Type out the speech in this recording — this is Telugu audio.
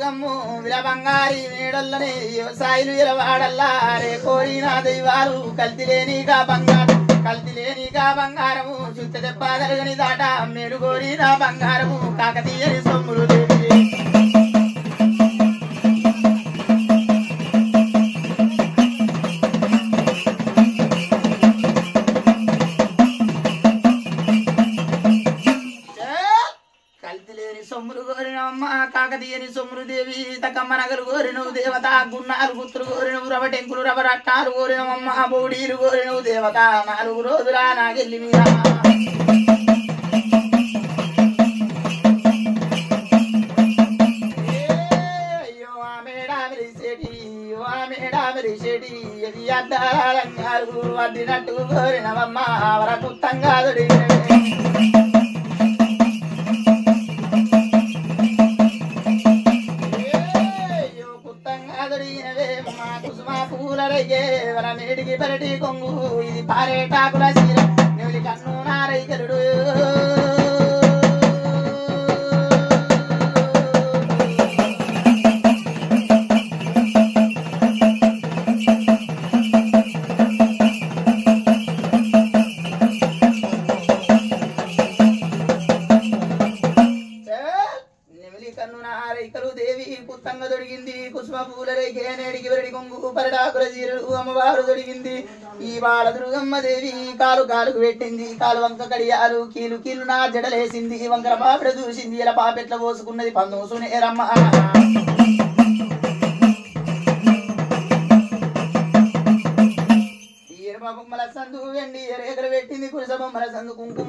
దుర్గమ్ము విల బంగారి మేడల్లని వ్యవసాయులు విలవాడల్లా రే కోరిన దైవాలు కల్తిలేనిగా బంగారము చుట్ట దెబ్బ జరగని దాట మేలు కోరిన బంగారము కాకతీయని సొమ్ములు దేవి సొమ్ములు కోరినమ్మ కాకతీయని సొమ్ములు దేవి తకమ్మ నగలు కోరినవు దేవత గున్నాలు గుత్తులు కోరినవు రవటెంకులు రవరట్టాలు కోరినవమ్మ బౌడీలు కోరినవు దేవత 4 రోజులా నాగెల్లి మీద అయ్యో ఆ మేడామిరిసేటి ఎది అద్దాలంగారు అద్దినట్టు కోరినవమ్మ వర కుత్తంగా దొడిగినవే నేటికి పరటి కొంగు ఇది పారేటాకుల చీర నెవలి కన్ను నారైకరుడు దేవి పుత్తంగా దొరికింది కుసుమ పూల రేఖే నేడికి వెరడి కొంగు పరడాకుల చీరలు అమ్మవారు దొరికింది ఈ బాల దుర్గమ్మ దేవి కాలుకు పెట్టింది కాలు వంక కడియాలు కీలు నా జడలేసింది వంకర పాపిడ చూసింది ఇలా పాపెట్ల పోసుకున్నది పందోసునేరమ్మ ఈ ఎరమ బొమ్మల సందు వెండి రేఖలు పెట్టింది కురిస బొమ్మల సందు కుంకుమ